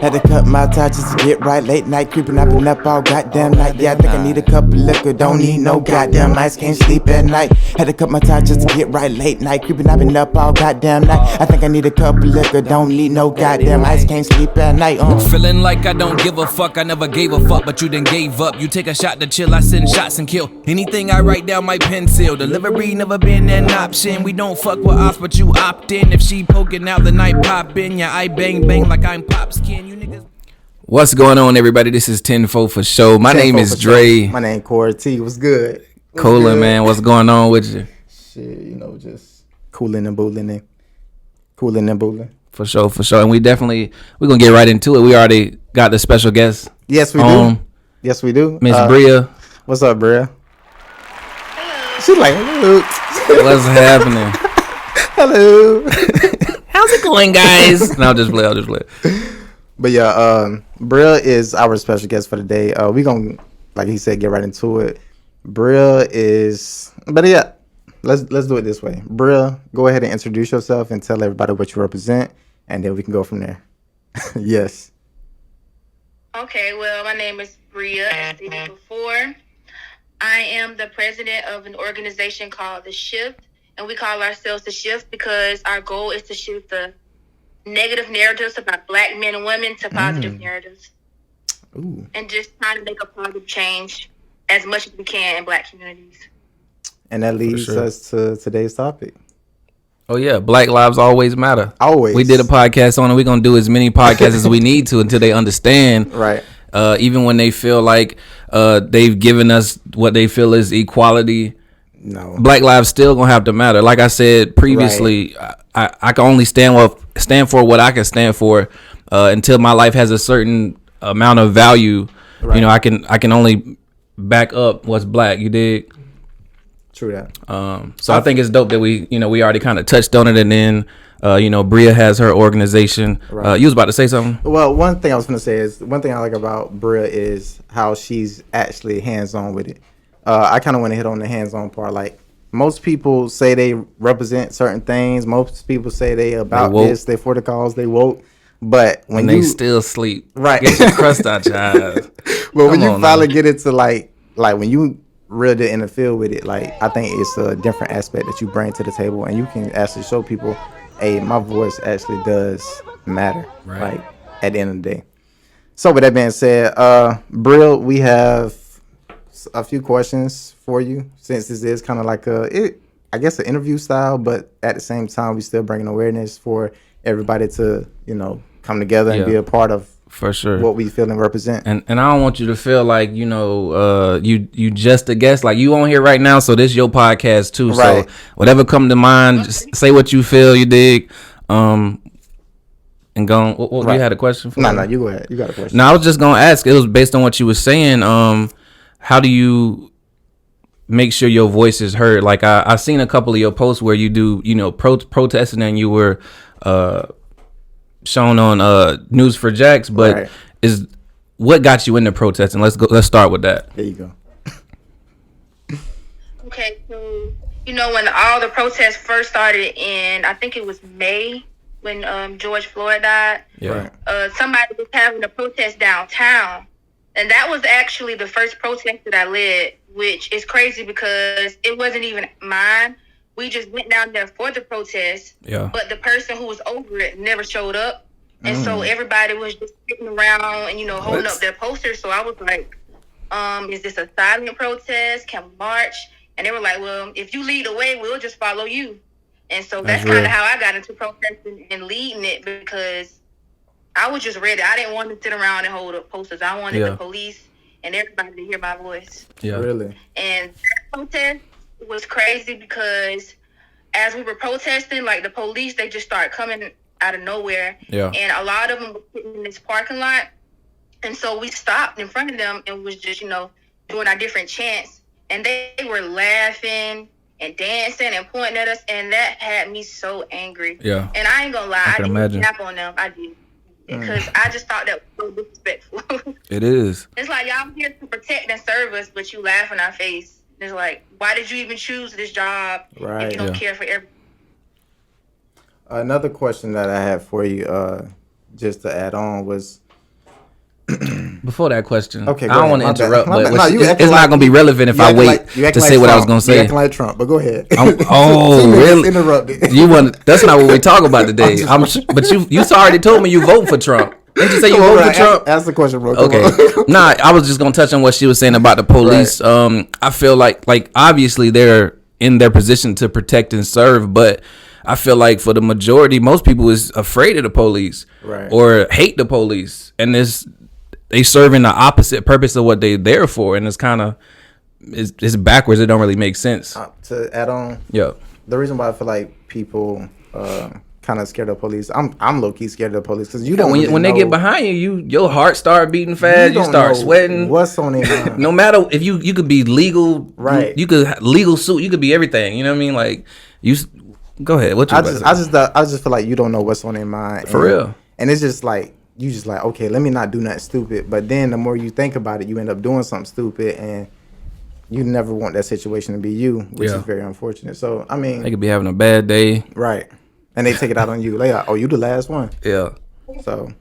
Had to cut my tie just to get right. Late night creeping, I've been up all goddamn night. Yeah, I think I need a cup of liquor, don't need no goddamn ice, can't sleep at night. Had to cut my tie just to get right. Late night creeping, I've been up all goddamn night. I think I need a cup of liquor, don't need no goddamn ice, can't sleep at night. Feeling like I don't give a fuck, I never gave a fuck, but you done gave up. You take a shot to chill, I send shots and kill. Anything I write down, my pen seal. Delivery never been an option. We don't fuck with ops, but you opt in. If she poking out, the night pop in. Yeah, I bang bang like I'm pop skin. You niggas. What's going on, everybody? This is 10-4 for show. My name is Dre. My name Corey T. What's good? Coolin', man. What's going on with you? Shit, you know, just cooling and booling. For sure. And we're going to get right into it. We already got the special guest. Yes, we do. Miss Bria. What's up, Bria? Hello. She's like, hello. What's happening? Hello. How's it going, guys? No, I'll just play. But yeah, Bria is our special guest for the day. We gonna, like he said, get right into it. Bria is, but yeah, let's do it this way. Bria, go ahead and introduce yourself and tell everybody what you represent, and then we can go from there. Yes. Okay, well, my name is Bria, as stated before. I am the president of an organization called The Shift, and we call ourselves The Shift because our goal is to shift the negative narratives about Black men and women to positive narratives. Ooh. And just trying to make a positive change as much as we can in Black communities. And that leads us to today's topic. Oh, yeah. Black lives always matter. Always. We did a podcast on it. We're going to do as many podcasts as we need to until they understand. Right. Even when they feel like they've given us what they feel is equality. No. Black lives still going to have to matter. Like I said previously, right. I can only stand for what I can stand for until my life has a certain amount of value. Right. You know, I can only back up what's black. You dig? True that. So I think it's dope that we already kind of touched on it, and then Bria has her organization. Right. You was about to say something? Well, one thing I was going to say is one thing I like about Bria is how she's actually hands-on with it. I kind of want to hit on the hands-on part. Like, most people say they represent certain things. Most people say they about this, they for the cause, they woke. But when they still sleep, right? Get your crust out your eyes. But when you finally get into like when you really in the field with it, like, I think it's a different aspect that you bring to the table, and you can actually show people, hey, my voice actually does matter. Right. Like, at the end of the day. So with that being said, Brill, we have a few questions for you, since this is kind of like an interview style, but at the same time, we still bringing awareness for everybody to, come together and be a part of, for sure, what we feel and represent. And I don't want you to feel like, you just a guest. Like, you on here right now, so this is your podcast too. Right. So whatever come to mind, just say what you feel, you dig. And go. What you had a question for? No, you go ahead. You got a question. No, I was just gonna ask. It was based on what you were saying. How do you make sure your voice is heard? Like, I seen a couple of your posts where you do, protesting, and you were shown on News for Jacks. But is what got you into protesting? Let's start with that. There you go. Okay, so when all the protests first started in, I think it was May, when George Floyd died. Yeah. Somebody was having a protest downtown. And that was actually the first protest that I led, which is crazy because it wasn't even mine. We just went down there for the protest. Yeah. But the person who was over it never showed up. And so everybody was just sitting around and, holding up their posters. So I was like, is this a silent protest? Can we march? And they were like, well, if you lead the way, we'll just follow you. And so that's kind of how I got into protesting and leading it, because I was just ready. I didn't want to sit around and hold up posters. I wanted the police and everybody to hear my voice. Yeah, really. And that protest was crazy because as we were protesting, like, the police, they just started coming out of nowhere. Yeah. And a lot of them were sitting in this parking lot. And so we stopped in front of them and was just, doing our different chants. And they were laughing and dancing and pointing at us. And that had me so angry. Yeah. And I ain't gonna lie, I didn't imagine. snap on them. I did. Because I just thought that was so disrespectful. It is. It's like, y'all here to protect and serve us, but you laugh in our face. It's like, why did you even choose this job if you don't care for everything? Another question that I had for you, just to add on, was Before that question, Okay, I don't want to My bad. interrupt, My but bad. No, you acting it's not going to be relevant if I wait to say what I was going to You say. acting like Trump, but go ahead. Oh, really? Interrupted. That's not what we talk about today. But you already told me you vote for Trump. Didn't you say you vote for Trump? Ask the question, bro. Okay. Nah, I was just gonna touch on what she was saying about the police. Right. I feel like obviously they're in their position to protect and serve, but I feel like for the majority, most people is afraid of the police, right, or hate the police, and they serve in the opposite purpose of what they're there for, and it's kind of it's backwards. It don't really make sense. To add on, yeah, the reason why I feel like people kind of scared of police. I'm low key scared of the police because you don't. When they get behind you, your heart start beating fast. You start sweating. What's on their mind? No matter if you could be legal, right? You could legal suit. You could be everything. You know what I mean? Like you. Go ahead. What you? I just feel like you don't know what's on their mind. For real. And it's just like you just like, okay, let me not do nothing stupid. But then the more you think about it, you end up doing something stupid, and you never want that situation to be you, which is very unfortunate. So I mean, they could be having a bad day, right? And they take it out on you. Like, oh, you the last one. Yeah. So.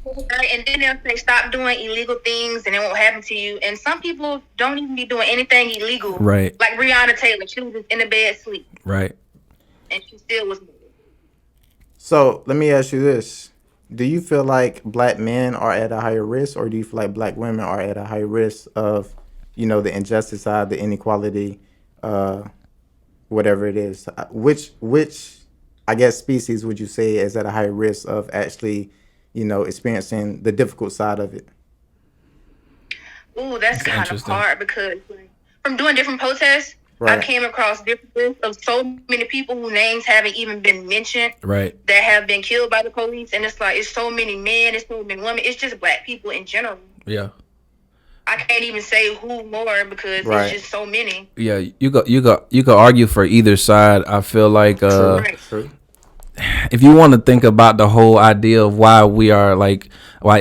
Right, and then they'll say stop doing illegal things and it won't happen to you. And some people don't even be doing anything illegal. Right. Like Breonna Taylor, she was just in the bed asleep. Right. And she still was. So let me ask you this. Do you feel like black men are at a higher risk, or do you feel like black women are at a higher risk of, the injustice side, the inequality, whatever it is? Which I guess species would you say is at a higher risk of actually, experiencing the difficult side of it? Ooh, that's kind of hard because from doing different protests, right, I came across different lists of so many people whose names haven't even been mentioned, right, that have been killed by the police, and it's like it's so many men, it's so many women, it's just black people in general. Yeah. I can't even say who more because it's just so many. Yeah, you could argue for either side. I feel like True. If you want to think about the whole idea of why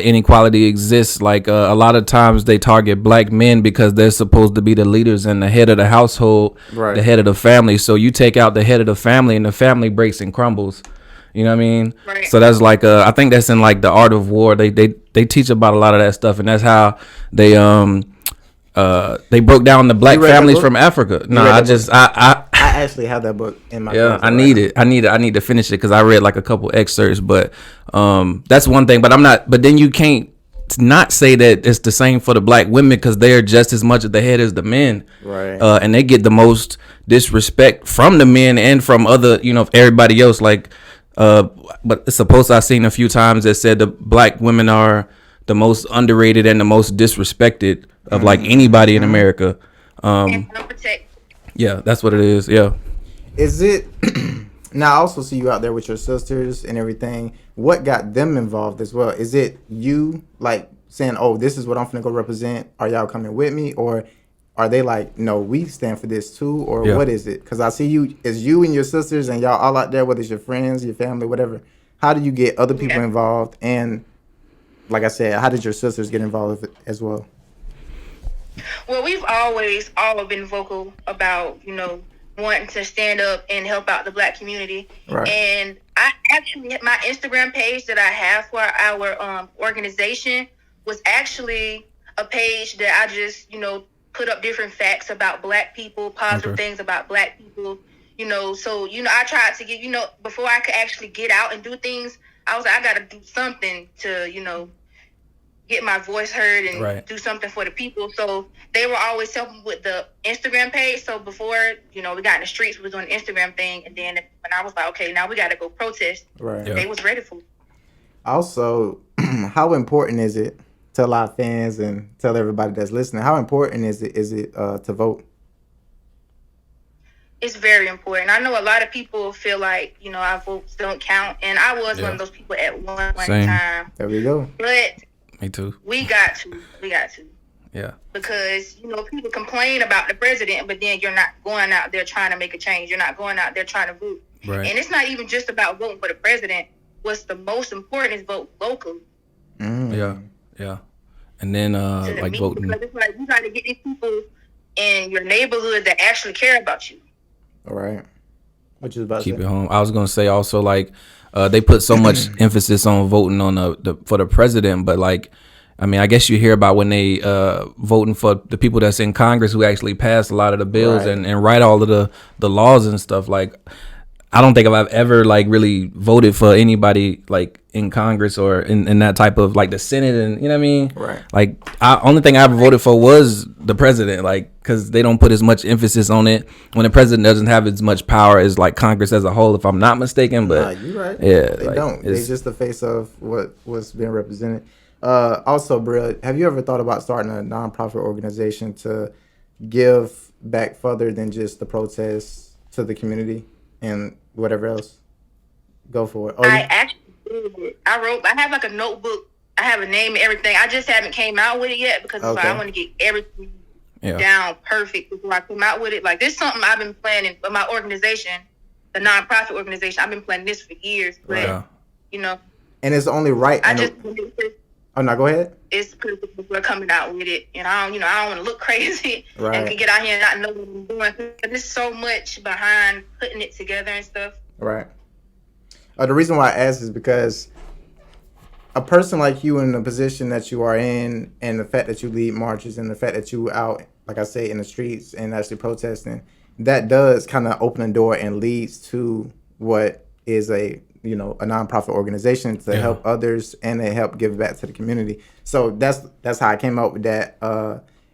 inequality exists, like a lot of times they target black men because they're supposed to be the leaders and the head of the household, right, the head of the family. So you take out the head of the family and the family breaks and crumbles. You know what I mean? Right. So that's like I think that's in like the Art of War. They teach about a lot of that stuff, and that's how they broke down the black families from Africa. No, I actually have that book in my closet. I need to finish it because I read like a couple excerpts, but that's one thing. But then you can't not say that it's the same for the black women because they're just as much at the head as the men, right? And they get the most disrespect from the men and from other, everybody else. Like, but it's supposed I've seen a few times that said the black women are the most underrated and the most disrespected of like anybody in America. Yeah, that's what it is. Yeah. Is it now? I also see you out there with your sisters and everything. What got them involved as well? Is it you like saying, "Oh, this is what I'm finna go represent"? Are y'all coming with me, or are they like, "No, we stand for this too"? Or what is it? Because I see you, it's you and your sisters, and y'all all out there, whether it's your friends, your family, whatever. How do you get other people involved? And like I said, how did your sisters get involved as well? Well, we've always all been vocal about, wanting to stand up and help out the black community. Right. And I actually, my Instagram page that I have for our organization was actually a page that I just, put up different facts about black people, positive things about black people, So, I tried to get, before I could actually get out and do things, I was like, I got to do something to, get my voice heard and do something for the people. So they were always helping with the Instagram page. So before, we got in the streets, we was doing the Instagram thing. And then when I was like, okay, now we got to go protest. Right. They was ready for it. Also, how important is it, tell our fans and tell everybody that's listening, how important is it to vote? It's very important. I know a lot of people feel like, our votes don't count. And I was one of those people at one time. There we go. But me too. We got to. Yeah. Because, people complain about the president, but then you're not going out there trying to make a change. You're not going out there trying to vote. Right. And it's not even just about voting for the president. What's the most important is vote local. Yeah. And then like voting. Because it's like you got to get these people in your neighborhood that actually care about you. All right. What you about to keep say? it home. I was gonna say also like they put so much emphasis on voting on for the president, but like I mean, I guess you hear about when they voting for the people that's in Congress who actually pass a lot of the bills and write all of the laws and stuff. Like, I don't think I've ever like really voted for anybody like in Congress or in that type of like the Senate, and you know what I mean? Right. Like, only thing I ever voted for was the president, like, because they don't put as much emphasis on it when the president doesn't have as much power as like Congress as a whole, if I'm not mistaken. But you're right. Yeah, They like, don't. They're just the face of what's being represented. Also, bro, have you ever thought about starting a nonprofit organization to give back further than just the protests to the community and whatever else? Go for it. I actually did. I have like a notebook. I have a name and everything. I just haven't came out with it yet because it's like I want to get everything down perfect before I come out with it. Like, this is something I've been planning for my organization, the nonprofit organization. I've been planning this for years, but you know. And it's only right. Oh no, go ahead. It's perfect before coming out with it, and I don't want to look crazy and can get out here and not know what I'm doing. There's so much behind putting it together and stuff. Right. The reason why I ask is because a person like you in the position that you are in, and the fact that you lead marches, and the fact that you out, like I say, in the streets and actually protesting, that does kind of open the door and leads to what is a nonprofit organization to help others and they help give back to the community. So that's how I came up with that.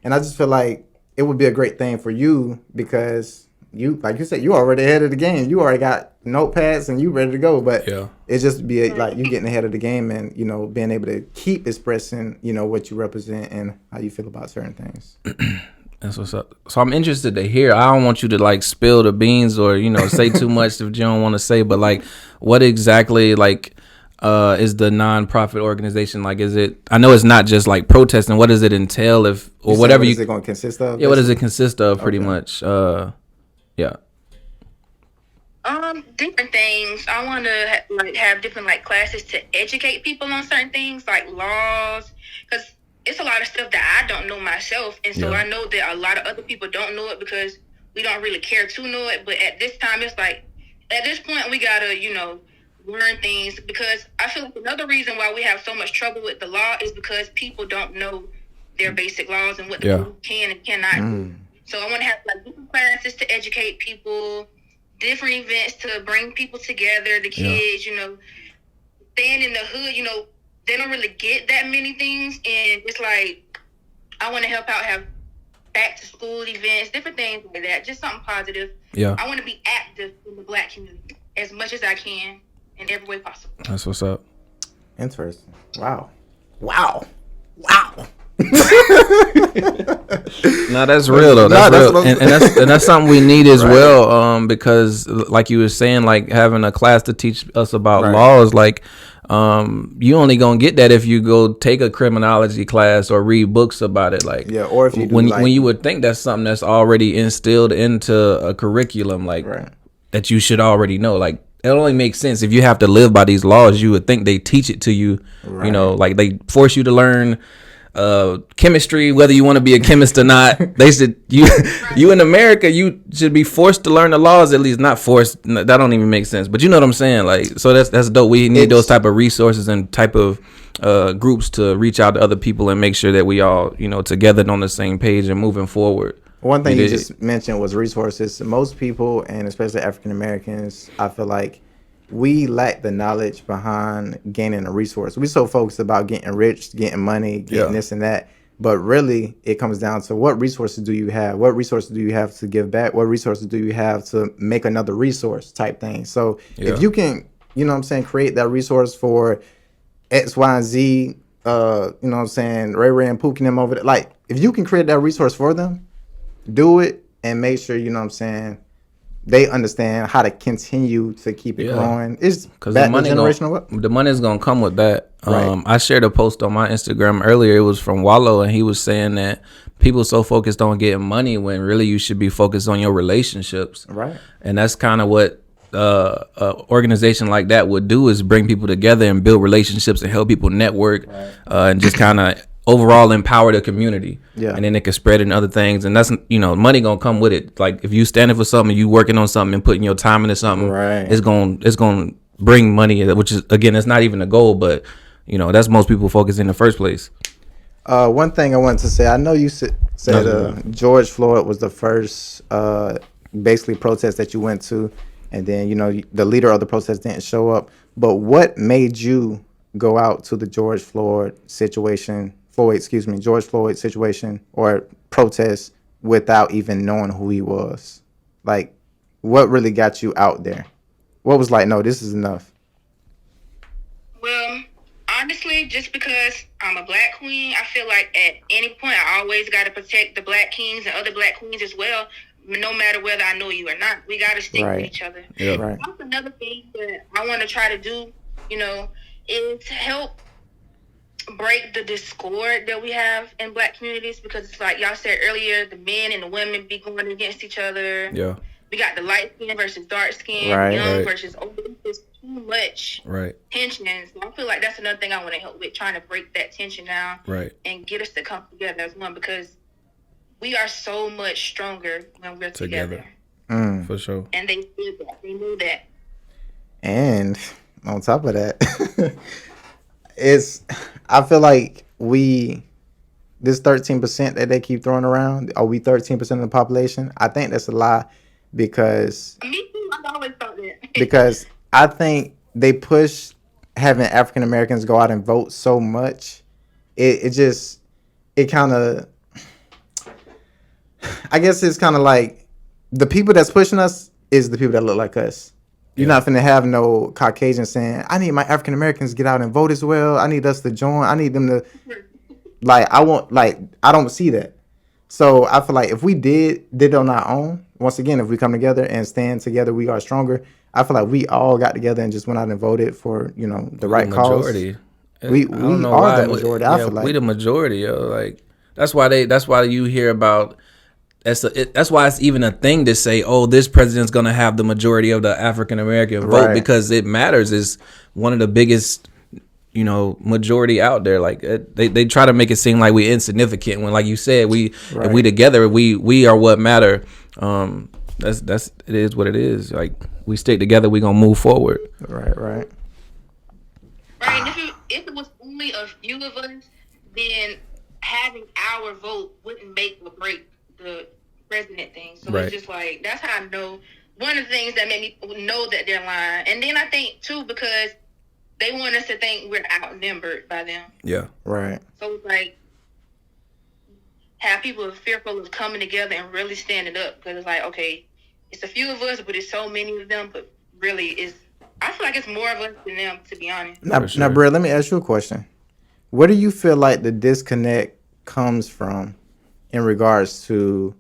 And I just feel like it would be a great thing for you because you, like you said, you already ahead of the game. You already got notepads and you ready to go. But it's just be like you getting ahead of the game and, being able to keep expressing, what you represent and how you feel about certain things. That's what's up. So I'm interested to hear. I don't want you to like spill the beans or say too much if you don't want to say. But like, what exactly like is the nonprofit organization? Like, is it? I know it's not just like protesting. What does it entail? Whatever is it going to consist of? Yeah, what does it consist of? Pretty much. Yeah. Different things. I want to have different classes to educate people on certain things like laws, because it's a lot of stuff that I don't know myself, and so I know that a lot of other people don't know it because we don't really care to know it. But at this time, it's like at this point we gotta learn things, because I feel like another reason why we have so much trouble with the law is because people don't know their basic laws and what they can and cannot do. So I want to have different classes to educate people, different events to bring people together. The kids, staying in the hood, they don't really get that many things, and it's like I want to help out, have back to school events, different things like that, just something positive. I want to be active in the Black community as much as I can in every way possible. That's what's up. Interesting. Wow. No, that's real though. That's real. And that's something we need as well. Because like you were saying, like having a class to teach us about laws, like you only gonna get that if you go take a criminology class or read books about it. Like or if you when you would think that's something that's already instilled into a curriculum, like that you should already know. Like it only makes sense if you have to live by these laws. You would think they teach it to you. Like they force you to learn chemistry, whether you want to be a chemist or not. They said you in America, you should be forced to learn the laws, at least not forced. That don't even make sense, but you know what I'm saying. Like, so that's dope. We need those type of resources and type of groups to reach out to other people and make sure that we all together on the same page and moving forward. One thing you just mentioned was resources. Most people, and especially African Americans, I feel like we lack the knowledge behind gaining a resource. We're so focused about getting rich, getting money, getting this and that. But really, it comes down to what resources do you have? What resources do you have to give back? What resources do you have to make another resource type thing? So if you can, create that resource for X, Y, and Z, Ray Ray and Pookie and them over there. Like, if you can create that resource for them, do it and make sure, they understand how to continue to keep it growing. It's because the money is gonna come with that. I shared a post on my Instagram earlier. It was from Wallow, and he was saying that people so focused on getting money when really you should be focused on your relationships. Right. And that's kind of what an organization like that would do, is bring people together and build relationships and help people network, and just kind of overall empower the community. And then it can spread in other things, and that's money gonna come with it. Like if you standing for something, you working on something and putting your time into something, it's gonna bring money, which is, again, it's not even a goal, but that's most people focus in the first place. One thing I wanted to say, I know you said George Floyd was the first basically protest that you went to, and then the leader of the protest didn't show up. But what made you go out to the George Floyd situation or protest without even knowing who he was? Like, what really got you out there? What was like, no, this is enough? Well, honestly, just because I'm a black queen, I feel like at any point I always got to protect the black kings and other black queens as well. No matter whether I know you or not, we got to stick with each other. Yeah. Right. That's another thing that I want to try to do, is help break the discord that we have in black communities, because it's like y'all said earlier, the men and the women be going against each other. Yeah. We got the light skin versus dark skin, Right. young versus old. It's too much Right. tension. So I feel like that's another thing I want to help with, trying to break that tension down, Right. and get us to come together as one, because we are so much stronger when we're together. For sure. And they feel that. They know that. And on top of that, I feel like this 13% that they keep throwing around, are we 13% of the population? I think that's a lie, because Me too. I've always thought that. because I think they push having African Americans go out and vote so much. It kind of, I guess it's kind of like the people that's pushing us is the people that look like us. You're not finna have no Caucasian saying, I need my African Americans to get out and vote as well. I need us to join. I need them to, I don't see that. So I feel like if we did it on our own, once again, if we come together and stand together, we are stronger. I feel like we all got together and just went out and voted for, the right majority. cause. We are the majority. I feel like we the majority, yo. Like that's why you hear about. That's why it's even a thing to say, oh, this president's gonna have the majority of the African American vote, Right. because it matters. It's one of the biggest, majority out there. Like they try to make it seem like we insignificant when, like you said, if we together, we are what matter. It is what it is. Like we stick together, we gonna move forward. Right. Right. And if it was only a few of us, then having our vote wouldn't make or break the president thing. So Right. it's just like, that's how I know. One of the things that made me know that they're lying. And then I think too, because they want us to think we're outnumbered by them. Yeah. Right. So it's like, have people fearful of coming together and really standing up, because it's like, okay, it's a few of us, but it's so many of them. But really, I feel like it's more of us than them, to be honest. Now, Brett, let me ask you a question. Where do you feel like the disconnect comes from in regards to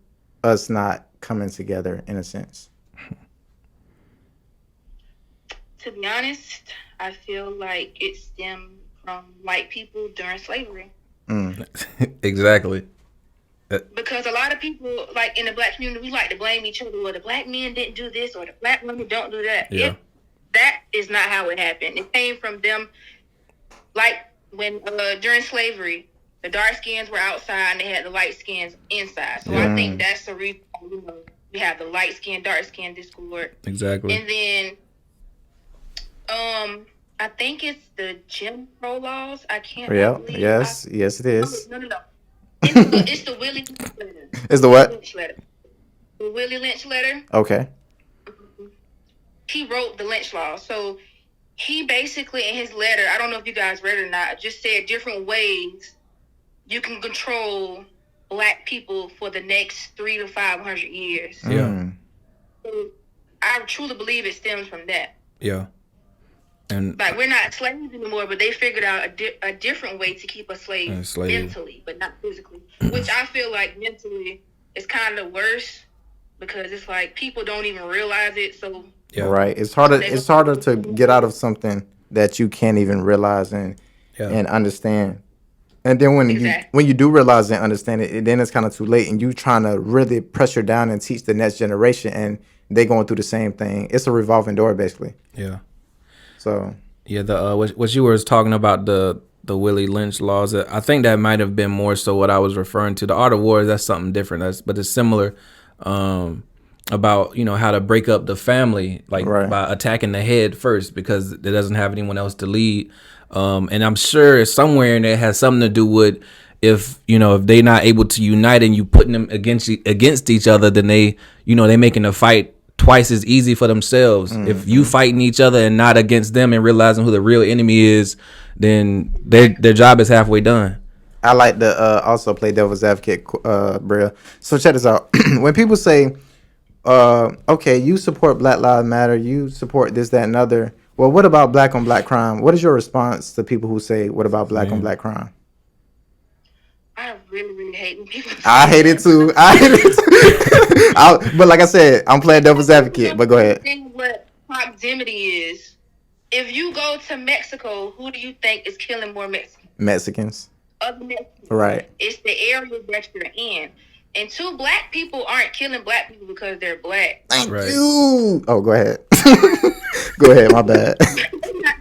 us not coming together, in a sense? To be honest, I feel like it stemmed from white people during slavery. Exactly. Because a lot of people, like in the black community, we like to blame each other. Well, the black men didn't do this, or the black women don't do that. Yeah. That is not how it happened. It came from them, like when during slavery, the dark skins were outside and they had the light skins inside. So I think that's the reason we have the light skin, dark skin discord. Exactly. And then, I think it's the Jim Crow laws. I can't. Yeah. believe Yes, it is. No. It's the Willie Lynch letter. It's the what? Lynch letter. The Willie Lynch letter. Okay. He wrote the Lynch law. So he basically, in his letter, I don't know if you guys read it or not, just said different ways you can control black people for the next 300 to 500 years. Yeah. So I truly believe it stems from that. Yeah. And Like, we're not slaves anymore, but they figured out a different way to keep us slaves mentally, but not physically. Which I feel like mentally is kind of worse, because it's like people don't even realize it. So yeah. Right. It's harder to get out of something that you can't even realize and understand. And then when you do realize and understand it, then it's kind of too late, and you trying to really pressure down and teach the next generation, and they going through the same thing. It's a revolving door, basically. Yeah. So yeah, the what you were talking about, the Willie Lynch laws, I think that might have been more so what I was referring to. The Art of War, that's something different. But it's similar, about how to break up the family, like by attacking the head first, because it doesn't have anyone else to lead. And I'm sure somewhere in there has something to do with if they not able to unite and you putting them against each other, then they making the fight twice as easy for themselves. Mm-hmm. If you fighting each other and not against them and realizing who the real enemy is, then their job is halfway done. I like to also play devil's advocate, Bria. So check this out. When people say, okay, you support Black Lives Matter, you support this, that, and other. Well, what about black on black crime? What is your response to people who say, what about black on black crime? I really, really hate when people say I hate it too. But like I said, I'm playing devil's advocate, but go ahead. What proximity is. If you go to Mexico, who do you think is killing more Mexicans? Other Mexicans. Right. It's the area that you're in. And two black people aren't killing black people because they're black. Thank you. Oh, go ahead. Go ahead, my bad.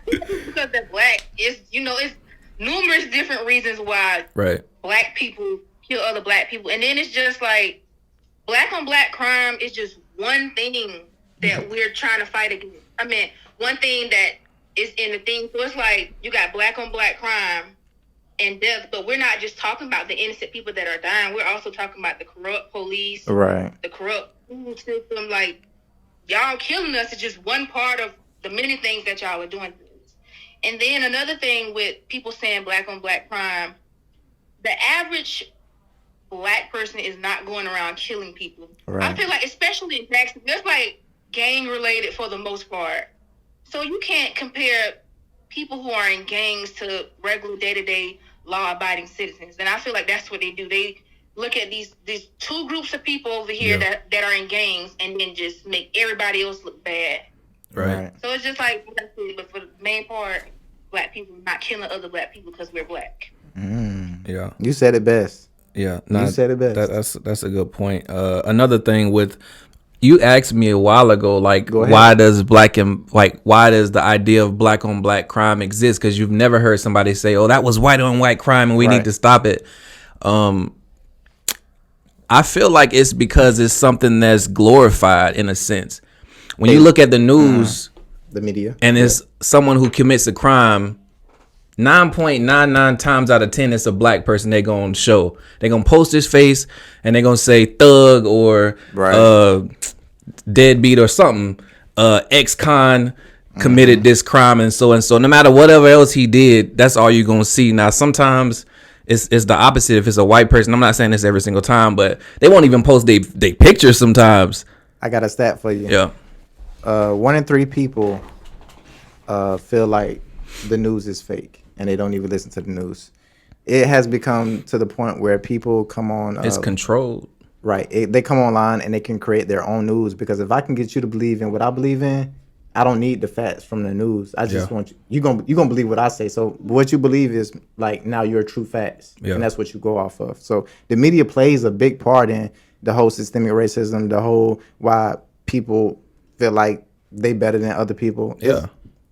Because they're black. It's numerous different reasons why black people kill other black people. And then it's just like black on black crime is just one thing that we're trying to fight against. I mean, one thing that is in the thing. So it's like you got black on black crime and death, but we're not just talking about the innocent people that are dying. We're also talking about the corrupt police, right? The corrupt school system. Like, y'all killing us is just one part of the many things that y'all are doing. And then another thing with people saying black on black crime, the average black person is not going around killing people. Right. I feel like, especially in Jackson, that's like gang related for the most part. So you can't compare people who are in gangs to regular day-to-day law-abiding citizens. And I feel like that's what they do. They look at these two groups of people over here that are in gangs and then just make everybody else look bad. Right. So it's just like, but for the main part, black people are not killing other black people because we're black. Yeah. You said it best. Yeah. You said it best. That's a good point. Another thing with, you asked me a while ago, like, why does the idea of black on black crime exist? Because you've never heard somebody say, oh, that was white on white crime and we need to stop it. I feel like it's because it's something that's glorified in a sense. When you look at the news, the media, and it's someone who commits a crime, 9.99 times out of 10, it's a black person they're going to show. They're going to post his face and they're going to say thug or deadbeat or something. Ex-con committed this crime and so. No matter whatever else he did, that's all you're going to see. Now, sometimes it's the opposite if it's a white person. I'm not saying this every single time, but they won't even post they pictures sometimes. I got a stat for you. Yeah. 1 in 3 people feel like the news is fake and they don't even listen to the news. It has become to the point where people come on. It's controlled. Right. They come online and they can create their own news, because if I can get you to believe in what I believe in, I don't need the facts from the news. I just want you gonna believe what I say. So what you believe is like now your true facts, and that's what you go off of. So the media plays a big part in the whole systemic racism, the whole why people feel like they better than other people.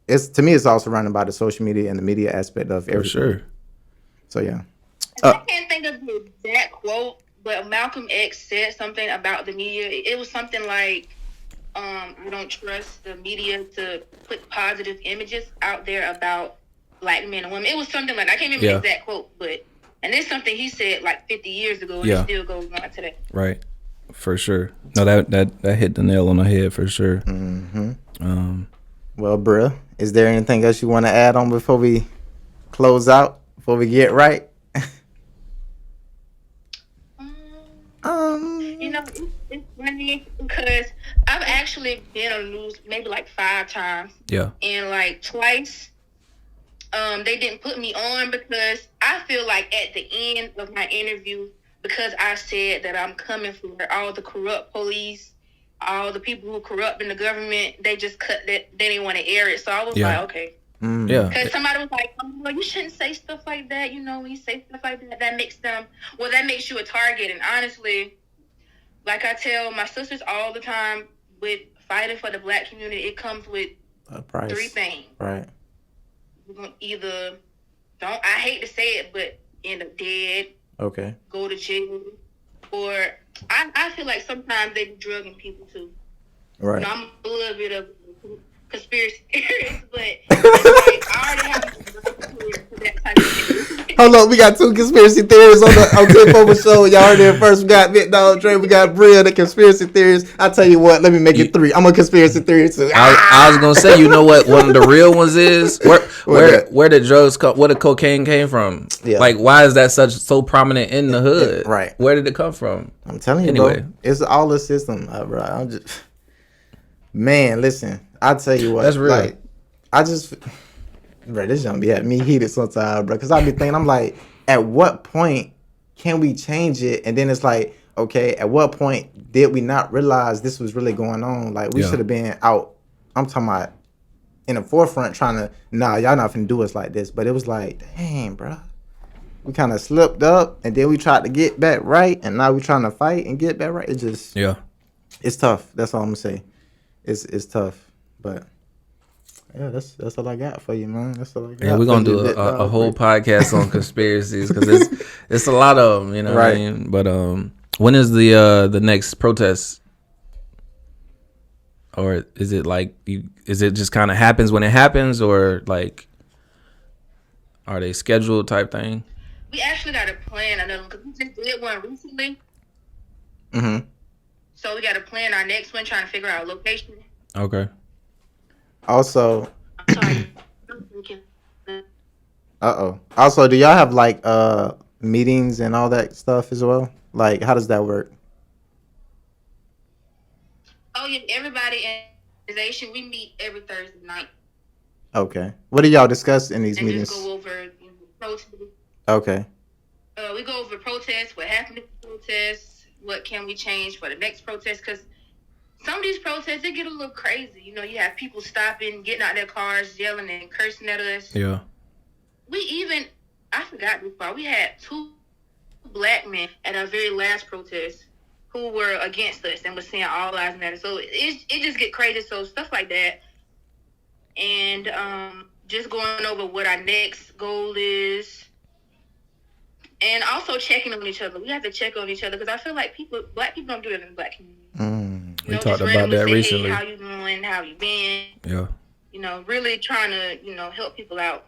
It's to me, it's all surrounded by the social media and the media aspect of everything. For sure. So yeah. I can't think of the exact quote, but Malcolm X said something about the media. It was something like, "We don't trust the media to put positive images out there about black men and women." It was something like, I can't remember the exact quote, and it's something he said like 50 years ago, and it still goes on today. Right. For sure. No, that hit the nail on the head for sure. Mm-hmm. Well, bruh, is there anything else you want to add on before we close out? Before we get right? It's funny because I've actually been on the news maybe like 5 times. Yeah. And like twice, they didn't put me on because I feel like at the end of my interview, because I said that I'm coming for all the corrupt police, all the people who corrupt in the government, they just cut that. They didn't want to air it. So I was like, okay. Because somebody was like, oh, well, you shouldn't say stuff like that. When you say stuff like that, that makes you a target. And honestly, like I tell my sisters all the time, with fighting for the black community, it comes with a price. 3 things. Right. You're going to either, I hate to say it, but end up dead. Okay. Go to jail. Or I feel like sometimes they be drugging people too. Right. I'm a little bit of conspiracy theorist, but like, I already have a for that type of thing. Hold up, we got 2 conspiracy theories on 10 for show. Y'all heard it first. We got Big Dog Dre, we got Bria, the conspiracy theories. I tell you what, let me make it 3. I'm a conspiracy theory too. I was gonna say, you know what? One of the real ones is where did drugs come? Where the cocaine came from? Yeah. Like, why is that so prominent in the hood? Yeah, right. Where did it come from? I'm telling you, Anyway. bro, it's all the system, bro. I'm just, man. Listen, I tell you what, That's real. Like, I just, bro, this young be at me heated sometimes, bro. Because I be thinking, I'm like, at what point can we change it? And then it's like, okay, at what point did we not realize this was really going on? Like, we should have been out. I'm talking about in the forefront, trying to, y'all not finna do us like this. But it was like, dang, bro. We kind of slipped up, and then we tried to get back right, and now we trying to fight and get back right. It just, it's tough. That's all I'm gonna say. It's tough, but yeah, that's all I got for you, man. That's all I got. Yeah, we're gonna do a whole podcast on conspiracies because it's a lot of them, you know. Right. What I mean? But when is the next protest? Or is it like is it just kind of happens when it happens, or like are they scheduled type thing? We actually got a plan. Another one because we just did one recently. Mm-hmm. So we got to plan our next one, trying to figure out a location. Okay. Also. Sorry. Also, do y'all have like meetings and all that stuff as well? Like, how does that work? Oh yeah, everybody in the organization, we meet every Thursday night. Okay. What do y'all discuss in these and meetings? Just go over protests. Okay. We go over protests, what happened at the protests, what can we change for the next protest, because some of these protests, they get a little crazy. You know, you have people stopping, getting out their cars, yelling and cursing at us. Yeah. I forgot this part, we had 2 black men at our very last protest who were against us and was saying all lives matter. So it just get crazy. So stuff like that. And just going over what our next goal is. And also checking on each other. We have to check on each other because I feel like black people don't do it in the black community. We talked about that recently. Hey, how you doing? How you been? Yeah. You know, really trying to, help people out.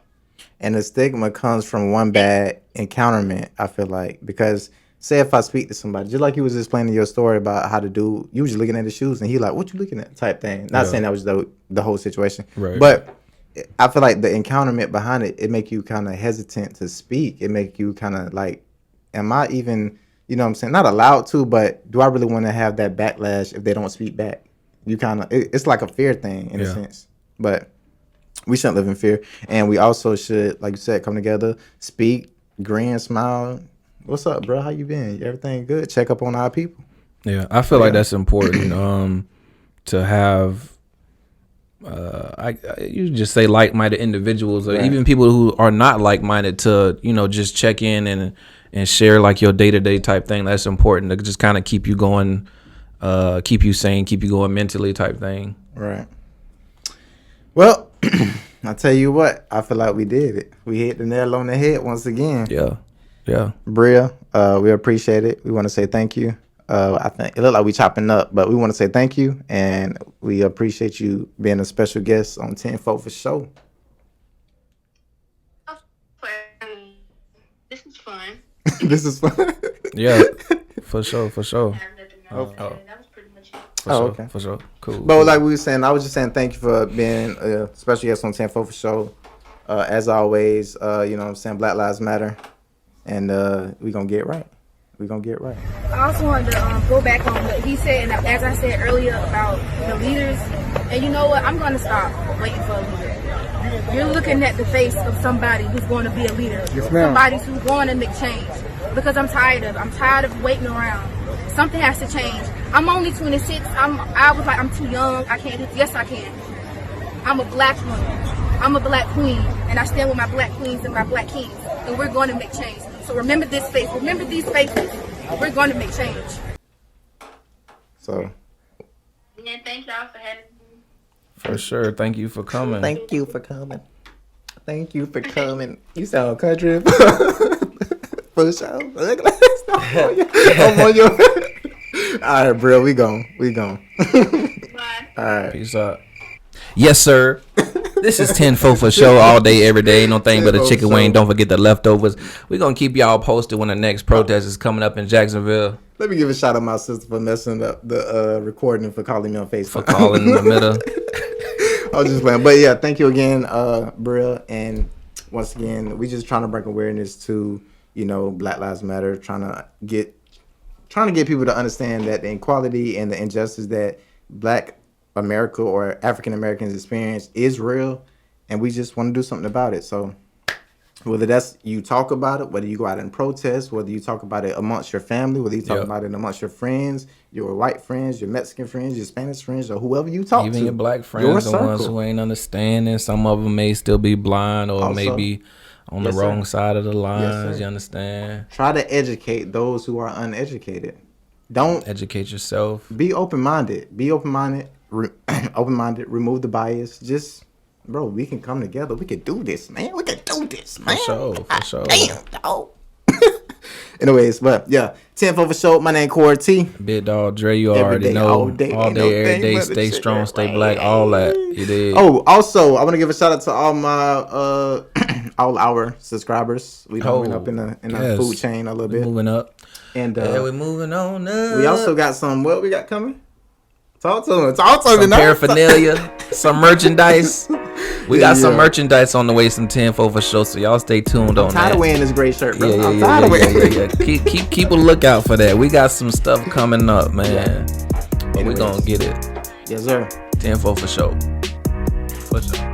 And the stigma comes from one bad encounterment, I feel like. Because say if I speak to somebody, just like you was explaining your story about how to do, you was just looking at the shoes and he like, what you looking at type thing. Not saying that was the whole situation. Right. But I feel like the encounterment behind it make you kind of hesitant to speak. It make you kind of like, am I even, you know what I'm saying? Not allowed to, but do I really want to have that backlash if they don't speak back? You kind of, it's like a fear thing in a sense. But we shouldn't live in fear. And we also should, like you said, come together, speak, grin, smile. What's up, bro? How you been? Everything good? Check up on our people. Yeah, I feel like that's important to have. You just say like-minded individuals, or even people who are not like-minded, to just check in and share like your day-to-day type thing. That's important to just kind of keep you going, keep you sane, keep you going mentally type thing. Right. Well, I tell you what, I feel like we did it. We hit the nail on the head once again. Yeah. Bria, we appreciate it. We want to say thank you. I think it looked like we chopping up, but we want to say thank you, and we appreciate you being a special guest on 10-4 for sure. This is fun. This is fun. Yeah, for sure. That was pretty much it. Okay. For sure. Cool. But like we were saying, I was just saying thank you for being a special guest on 10-4 for sure. As always, you know what I'm saying, Black Lives Matter, and we gonna get right. We're going to get right. I also wanted to go back on what he said, and as I said earlier about the leaders, and you know what, I'm going to stop waiting for a leader. You're looking at the face of somebody who's going to be a leader. Yes, ma'am. Somebody who's going to make change. Because I'm tired of waiting around. Something has to change. I'm only 26. I was like, I'm too young. I can't do this. Yes, I can. I'm a black woman. I'm a black queen, and I stand with my black queens and my black kings, and we're going to make change. So remember this face. Remember these faces. We're going to make change. So. And thank y'all for having me. For sure. Thank you for coming. Thank you for coming. Thank you for coming. You sound country. For sure. I'm on your. All right, bro. We gone. Bye. All right. Peace out. Yes, sir. This is 10-4 for sure all day, every day. Ain't no thing but a chicken wing. Don't forget the leftovers. We're going to keep y'all posted when the next protest is coming up in Jacksonville. Let me give a shout out to my sister for messing up the recording, for calling me on Facebook. For calling in the middle. I was just playing. But yeah, thank you again, Brill. And once again, we just trying to bring awareness to, Black Lives Matter, trying to get people to understand that the inequality and the injustice that Black America or African Americans experience is real, and we just want to do something about it. So whether that's you talk about it, whether you go out and protest, whether you talk about it amongst your family, whether you talk about it amongst your friends, your white friends, your Mexican friends, your Spanish friends, or whoever you talk to. Even your black friends, the ones who ain't understanding. Some of them may still be blind or maybe on the wrong side of the lines. You understand? Try to educate those who are uneducated. Don't educate yourself. Be open-minded. Be open-minded. Open-minded. Remove the bias. Just, bro, we can come together. We can do this, man. We can do this, man. For sure. Damn, dog. Anyways, but yeah, 10-4 for sure. My name Corey T. Big dog Dre, you already know. All day, every day. Stay strong, stay black, all that. You did. Oh, also, I want to give a shout out to all my all our subscribers. We went up in the food chain a little bit. Moving up. And we're moving on up. We also got what we got coming? Talk to me. Some paraphernalia, some merchandise. We got some merchandise on the way, some 10-4 for sure. So y'all stay tuned on that. I'm tired of wearing this gray shirt, bro. I'm tired of wearing it. Keep a lookout for that. We got some stuff coming up, man. But we gonna get it. Yes, sir. 10-4 for sure. For sure.